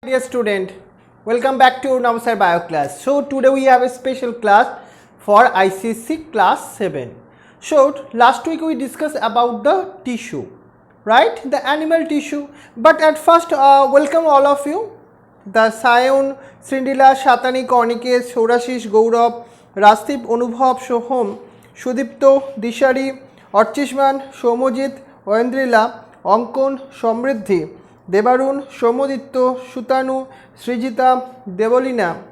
Dear student, welcome back to Arunavasir bio class. So today we have a special class for ICSE class 7. So last week we discussed about the tissue, right? The animal tissue. But at first, welcome all of you. The Sayon, Srindila, Shatani, Kornikesh, Saurashish, Gaurav, Rastip, Anubhav, Sohom, Sudipto, Dishari, Orchishman, Somojit, Oendrila, Ankon, Somriddhi, Debarun, Somoditto, Sutanu, Srijita, Devolina,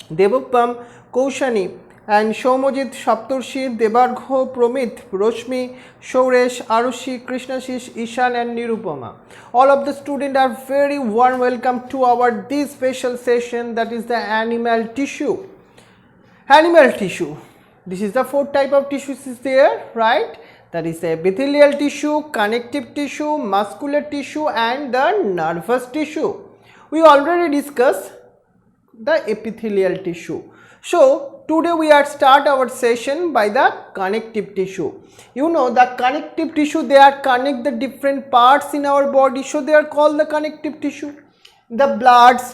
Devopam, Kaushani, and Somojit, Saptorshi, Debargho, Promit, Roshmi, Shouresh, Arushi, Krishnashish, Ishan, and Nirupama. All of the students are very warm welcome to our this special session, that is the animal tissue. Animal tissue. This is the fourth type of tissues is there, right? That is the epithelial tissue, connective tissue, muscular tissue, and the nervous tissue. We already discussed the epithelial tissue. So today we are start our session by the connective tissue. You know the connective tissue, they are connect the different parts in our body, so they are called the connective tissue. The bloods,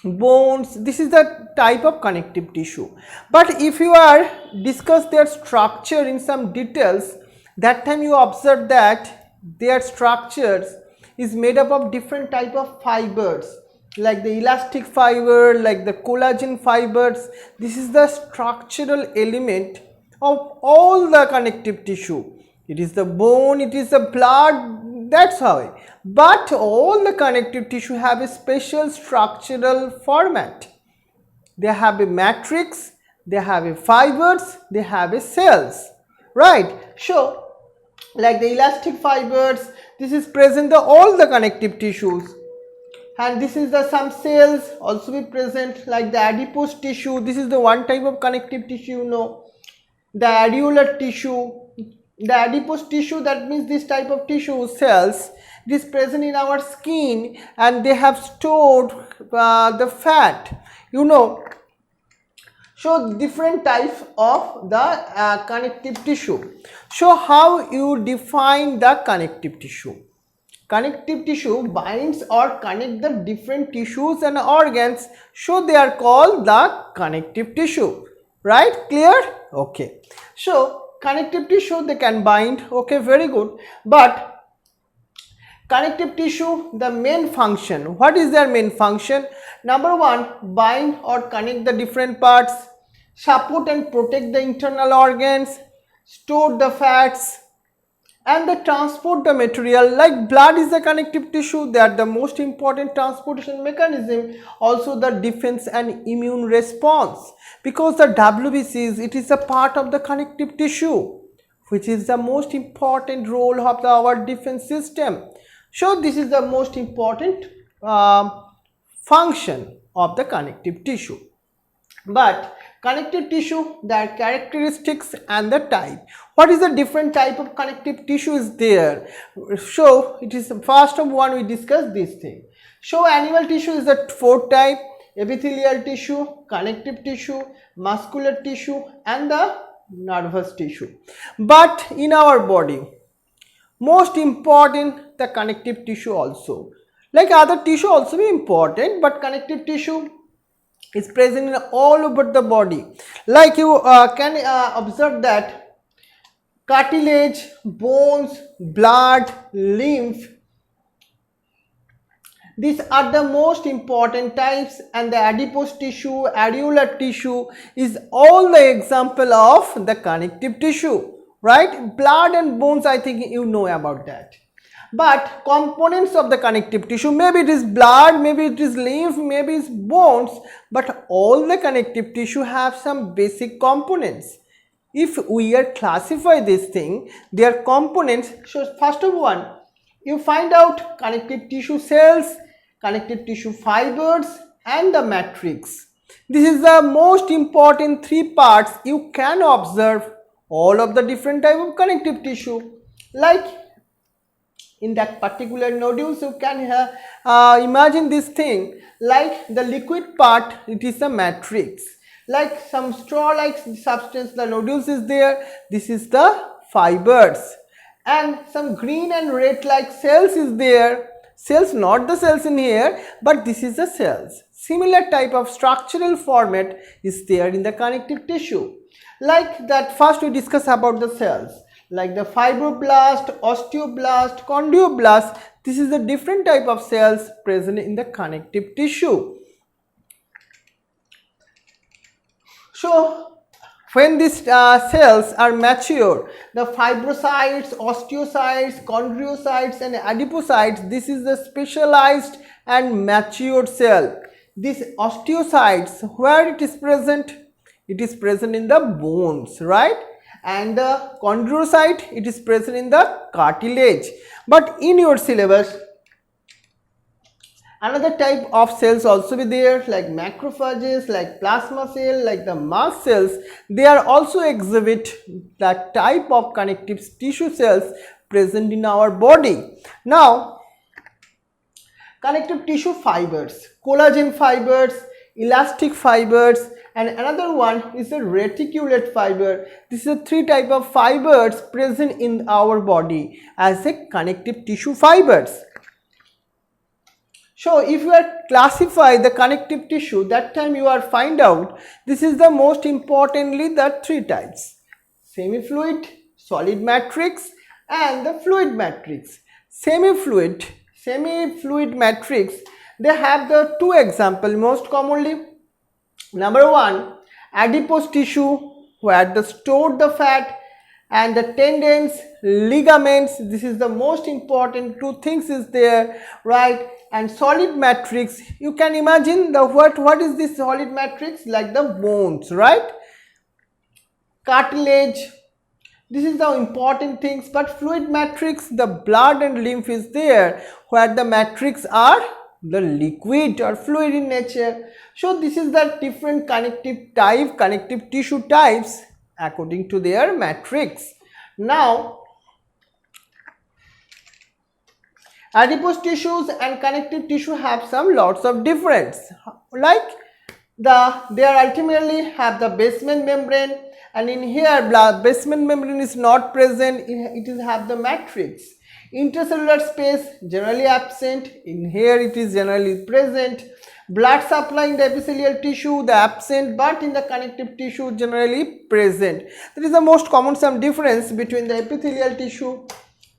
bones, this is the type of connective tissue. But if you are discuss their structure in some details, that time you observe that their structures is made up of different type of fibers, like the elastic fiber, like the collagen fibers. This is the structural element of all the connective tissue. It is the bone, it is the blood, that's how. But all the connective tissue have a special structural format. They have a matrix, they have a fibers, they have a cells, right? So like the elastic fibers, this is present in all the connective tissues, and this is the some cells also be present, like the adipose tissue. This is the one type of connective tissue, you know. The areolar tissue, the adipose tissue, that means this type of tissue cells, it is present in our skin and they have stored the fat, you know. So different types of the connective tissue. So how you define the connective tissue? Connective tissue binds or connect the different tissues and organs, so they are called the connective tissue, right? Clear? Okay. So connective tissue, they can bind, okay, very good. But connective tissue, the main function, what is their main function? Number one, bind or connect the different parts, support and protect the internal organs, store the fats, and the transport the material. Like blood is the connective tissue, they are the most important transportation mechanism. Also the defense and immune response, because the WBCs, it is a part of the connective tissue, which is the most important role of our defense system. So this is the most important function of the connective tissue. But connective tissue, their characteristics and the type. What is the different type of connective tissue is there? So it is the first of one we discuss this thing. So animal tissue is the fourth type: epithelial tissue, connective tissue, muscular tissue, and the nervous tissue. But in our body, most important the connective tissue also. Like other tissue also be important, but connective tissue is present in all over the body. Like you can observe that cartilage, bones, blood, lymph, these are the most important types, and the adipose tissue, areolar tissue is all the example of the connective tissue, right? Blood and bones, I think you know about that. But components of the connective tissue, maybe it is blood, maybe it is lymph, maybe it's bones, but all the connective tissue have some basic components. If we are classify this thing, their components, so first of one, you find out connective tissue cells, connective tissue fibers, and the matrix. This is the most important three parts you can observe all of the different type of connective tissue. Like in that particular nodules, you can imagine this thing, like the liquid part, it is a matrix, like some straw like substance, the nodules is there, this is the fibers, and some green and red like cells is there, Cells, not the cells in here, but this is the cells. Similar type of structural format is there in the connective tissue. Like that, first we discuss about the cells, like the fibroblast, osteoblast, chondroblast. This is the different type of cells present in the connective tissue. So when these cells are mature, the fibrocytes, osteocytes, chondrocytes and adipocytes, this is the specialized and matured cell. This osteocytes, where it is present? It is present in the bones, right? And the chondrocyte, it is present in the cartilage. But in your syllabus, another type of cells also be there, like macrophages, like plasma cell, like the mast cells. They are also exhibit that type of connective tissue cells present in our body. Now, connective tissue fibers, collagen fibers, elastic fibers, and another one is a reticulate fiber. This is a three type of fibers present in our body as a connective tissue fibers. So if you are classify the connective tissue, that time you are find out this is the most importantly the three types: semi-fluid, solid matrix and the fluid matrix. Semi-fluid matrix, they have the two example most commonly. Number one, adipose tissue, where they store the fat, and the tendons, ligaments. This is the most important two things is there, right? And solid matrix, you can imagine the what is this solid matrix? Like the bones, right? Cartilage, this is the important things. But fluid matrix, the blood and lymph is there, where the matrix are the liquid or fluid in nature. So this is the different connective tissue types according to their matrix. Now, adipose tissues and connective tissue have some lots of difference. Like they are ultimately have the basement membrane, and in here basement membrane is not present. It is have the matrix. Intracellular space generally absent. In here it is generally present. Blood supply in the epithelial tissue, the absent, but in the connective tissue generally present. That is the most common some difference between the epithelial tissue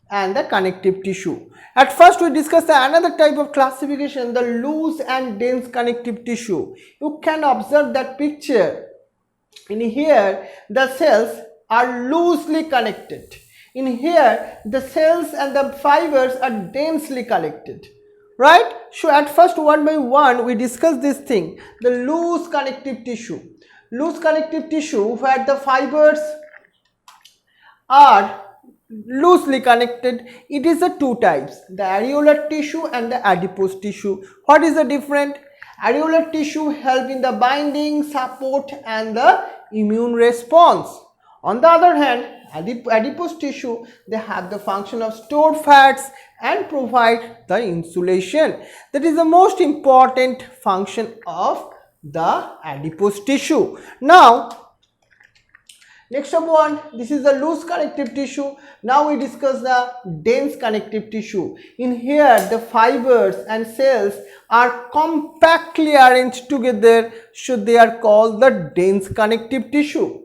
and the connective tissue. At first we discussed another type of classification, the loose and dense connective tissue. You can observe that picture. In here the cells are loosely connected. In here the cells and the fibers are densely connected, right? So at first one by one we discuss this thing, the loose connective tissue. Loose connective tissue, where the fibers are loosely connected, it is a two types, the areolar tissue and the adipose tissue. What is the difference? Areolar tissue help in the binding, support and the immune response. On the other hand, adipose tissue, they have the function of store fats and provide the insulation. That is the most important function of the adipose tissue. Now, next up one, this is the loose connective tissue. Now we discuss the dense connective tissue. In here the fibers and cells are compactly arranged together, so they are called the dense connective tissue.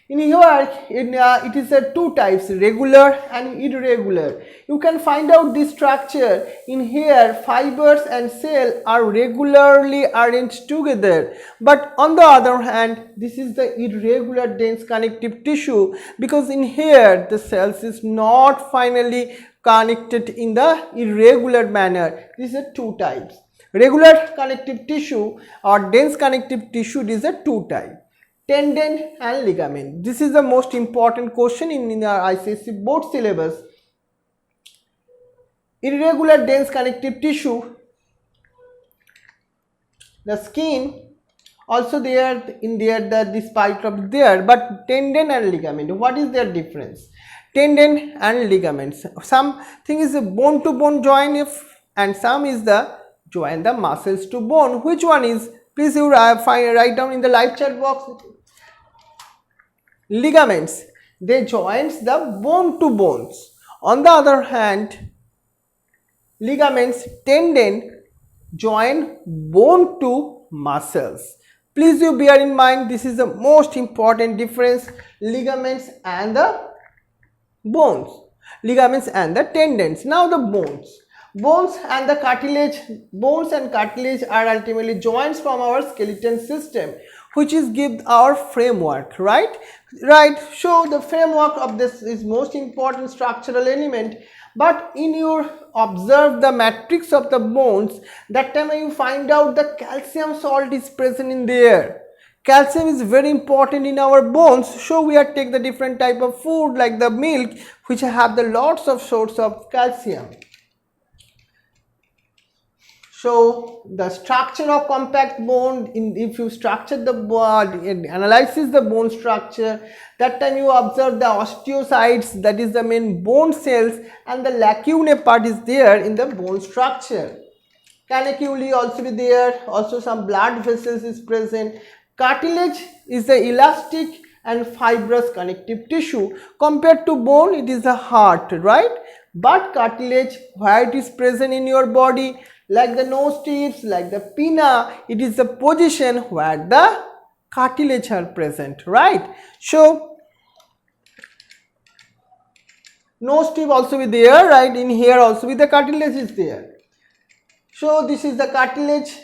In here it is a two types, regular and irregular. You can find out this structure. In here fibers and cell are regularly arranged together, but on the other hand this is the irregular dense connective tissue, because in here the cells is not finally connected in the irregular manner. These are two types. Regular connective tissue or dense connective tissue, is a two type. Tendon and ligament. This is the most important question in our ICSE board syllabus. Irregular dense connective tissue, the skin also there in there, this part of there, but tendon and ligament, what is their difference? Tendon and ligaments, something is a bone to bone joint, and some is the join the muscles to bone. Which one is? Please you write down in the live chat box. Ligaments, they joins the bone to bones. On the other hand, ligaments, tendon join bone to muscles. Please you bear in mind, this is the most important difference, ligaments and the bones, ligaments and the tendons. Now the bones and the cartilage, bones and cartilage are ultimately joints from our skeleton system, which is give our framework, right? So the framework of this is most important structural element. But in your observe the matrix of the bones, that time you find out the calcium salt is present in there. Calcium is very important in our bones, so we are take the different type of food like the milk, which have the lots of source of calcium. So the structure of compact bone, if you structure the body and analysis the bone structure, that time you observe the osteocytes, that is the main bone cells, and the lacunae part is there in the bone structure. Caniculi also be there, also some blood vessels is present. Cartilage is the elastic and fibrous connective tissue. Compared to bone, it is the heart, right? But cartilage, where it is present in your body, like the nose tips, like the pinna, it is the position where the cartilage are present, right? So nose tip also be there, right? In here also be the cartilage is there. So this is the cartilage.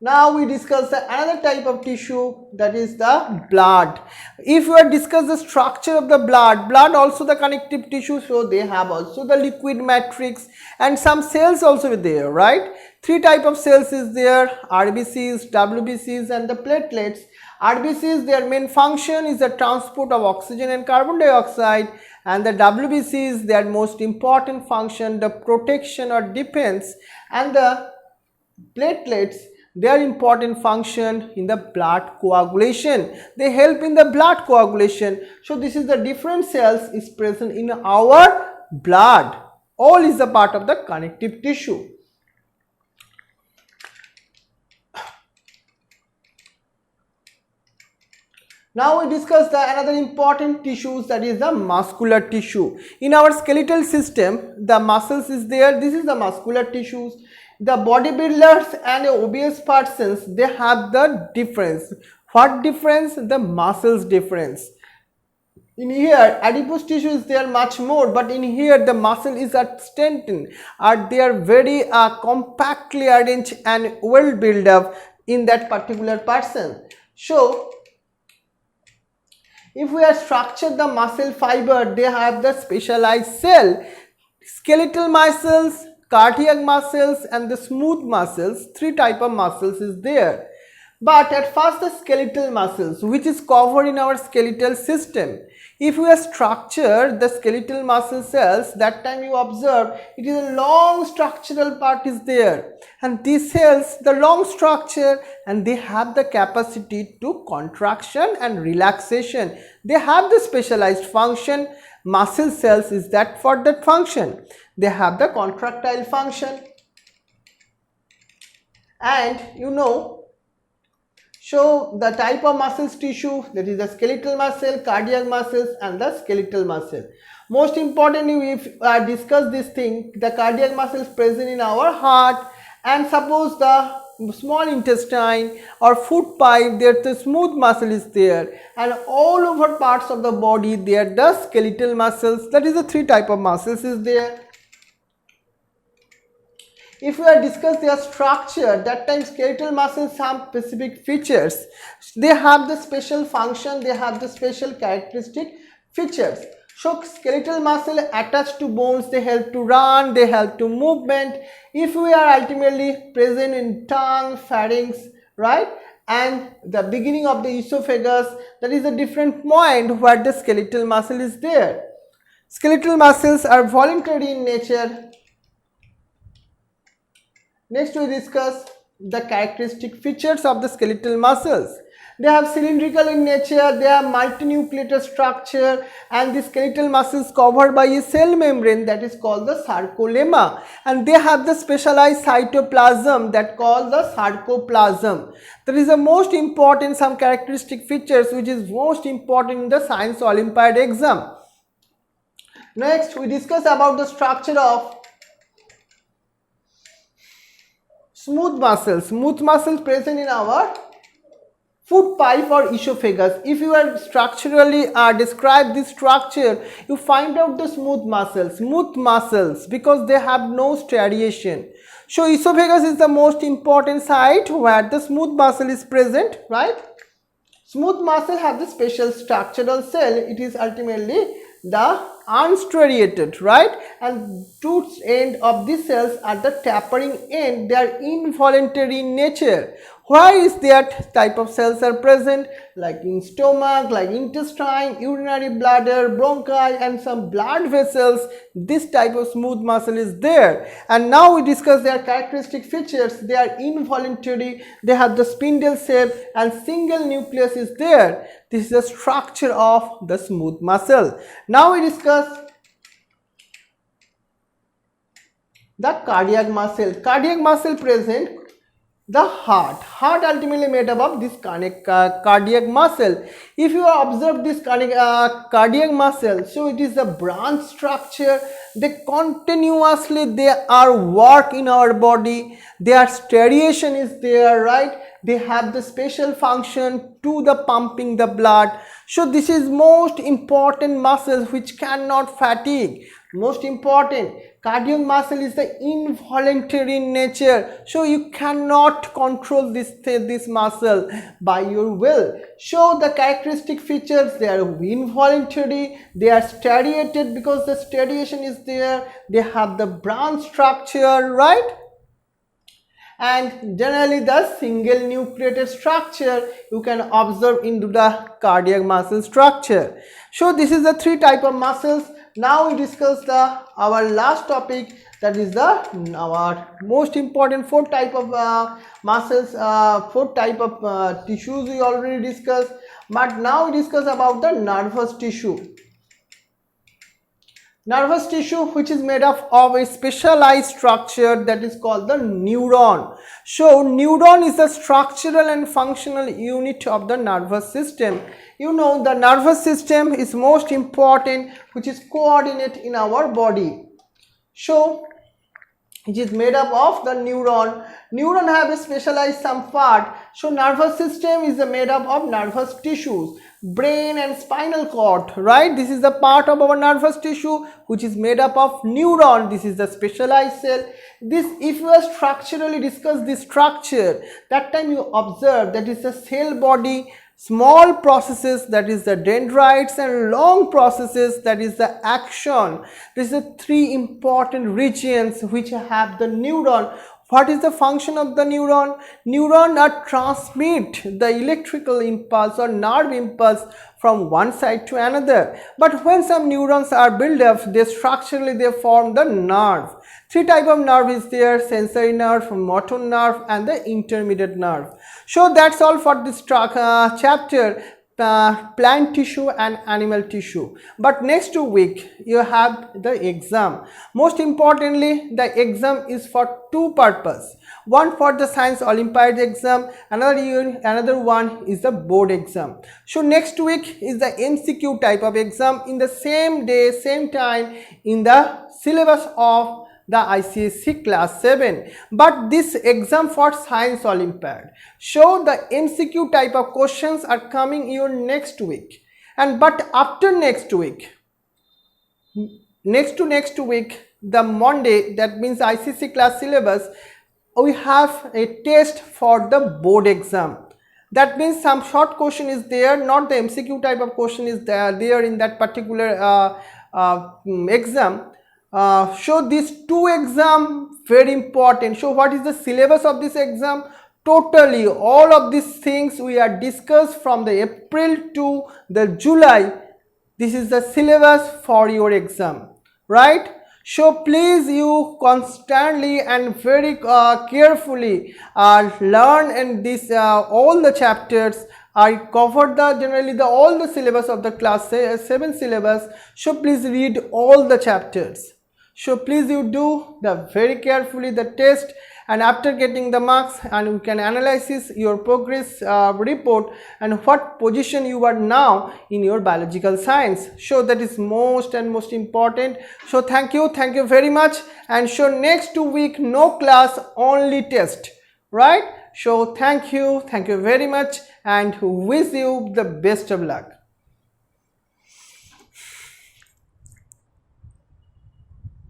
Now we discuss another type of tissue, that is the blood. If we discuss the structure of the blood also the connective tissue, so they have also the liquid matrix and some cells also there, right? Three type of cells is there, RBCs, WBCs and the platelets. RBCs, their main function is the transport of oxygen and carbon dioxide, and the WBCs, their most important function, the protection or defense, and the platelets, their important function in the blood coagulation. They help in the blood coagulation. So this is the different cells is present in our blood. All is a part of the connective tissue. Now we discuss the another important tissues, that is the muscular tissue. In our skeletal system, the muscles is there. This is the muscular tissues. The bodybuilders and obese persons, they have the difference. What difference? The muscles difference. In here, adipose tissue is there much more, but in here the muscle is at strengthened, they are very compactly arranged and well built up in that particular person. So if we are structured the muscle fiber, they have the specialized cell. Skeletal muscles, cardiac muscles and the smooth muscles, three type of muscles is there. But at first the skeletal muscles, which is covered in our skeletal system. If we are structure the skeletal muscle cells, that time you observe it is a long structural part is there, and these cells, the long structure, and they have the capacity to contraction and relaxation. They have the specialized function. Muscle cells is that for that function. They have the contractile function, and show the type of muscles tissue, that is the skeletal muscle, cardiac muscles and the skeletal muscle. Most importantly, if I discuss this thing, the cardiac muscles present in our heart, and suppose the small intestine or foot pipe, there the smooth muscle is there, and all over parts of the body there the skeletal muscles, that is the three type of muscles is there. If we are discuss their structure, that time skeletal muscles have specific features. They have the special function, they have the special characteristic features. So skeletal muscle attached to bones, they help to run, they help to movement. If we are ultimately present in tongue, pharynx, right, and the beginning of the esophagus, that is a different point where the skeletal muscle is there. Skeletal muscles are voluntary in nature. Next we discuss the characteristic features of the skeletal muscles. They have cylindrical in nature, they have multinucleated structure, and the skeletal muscles covered by a cell membrane that is called the sarcolemma, and they have the specialized cytoplasm that called the sarcoplasm. There is a most important some characteristic features which is most important in the science Olympiad exam. Next we discuss about the structure of Smooth muscles present in our food pipe or esophagus. If you are structurally describe this structure, you find out the smooth muscles because they have no striation. So esophagus is the most important site where the smooth muscle is present, right? Smooth muscle have the special structural cell. It is ultimately the unstriated, right? And two end of these cells at the tapering end, they are involuntary in nature. Why is that type of cells are present? Like in stomach, like intestine, urinary bladder, bronchi, and some blood vessels. This type of smooth muscle is there. And now we discuss their characteristic features. They are involuntary. They have the spindle shape and single nucleus is there. This is the structure of the smooth muscle. Now we discuss the cardiac muscle. Cardiac muscle present the heart ultimately made up of this cardiac muscle. If you observe this cardiac muscle, so it is a branch structure. They continuously they are work in our body. Their striation is there, right? They have the special function to the pumping the blood. So this is most important muscles which cannot fatigue. Most important, cardiac muscle is the involuntary in nature, so you cannot control this muscle by your will. So the characteristic features, they are involuntary, they are striated because the striation is there, they have the branch structure, right? And generally the single nucleated structure you can observe into the cardiac muscle structure. So this is the three type of muscles. Now we discuss our last topic, that is our most important four type of muscles, four type of tissues we already discussed, but now we discuss about the nervous tissue. Nervous tissue, which is made up of a specialized structure that is called the neuron. So neuron is the structural and functional unit of the nervous system. You know, the nervous system is most important, which is coordinate in our body. So it is made up of the neuron. Neuron have a specialized some part. So nervous system is made up of nervous tissues, brain and spinal cord, right? This is the part of our nervous tissue which is made up of neuron. This is the specialized cell. This, if you are structurally discuss this structure, that time you observe that is the cell body, small processes, that is the dendrites, and long processes, that is the axon. These are three important regions which have the neuron. What is the function of the neuron? Neuron are transmit the electrical impulse or nerve impulse from one side to another. But when some neurons are built up, they structurally they form the nerve. Three type of nerve is there: sensory nerve, motor nerve, and the intermediate nerve. So that's all for this chapter. Plant tissue and animal tissue. But next week you have the exam. Most importantly, the exam is for two purposes. One for the science Olympiad exam, another one is the board exam. So next week is the MCQ type of exam in the same day, same time in the syllabus of the ICSE class 7, but this exam for science Olympiad. So the MCQ type of questions are coming your next week, and but after next week, next to next week, the Monday, that means ICSE class syllabus, we have a test for the board exam. That means some short question is there, not the MCQ type of question is there in that particular exam. So these two exam very important. So what is the syllabus of this exam? Totally all of these things we are discussed from the April to the July. This is the syllabus for your exam, right? So please you constantly and very carefully learn and this all the chapters. I covered generally all the syllabus of the class 7 syllabus. So please read all the chapters. So please you do the very carefully the test, and after getting the marks, and we can analyze your progress report and what position you are now in your biological science. So that is most important. So thank you very much, and so next 2 week no class, only test, right? So thank you very much, and wish you the best of luck.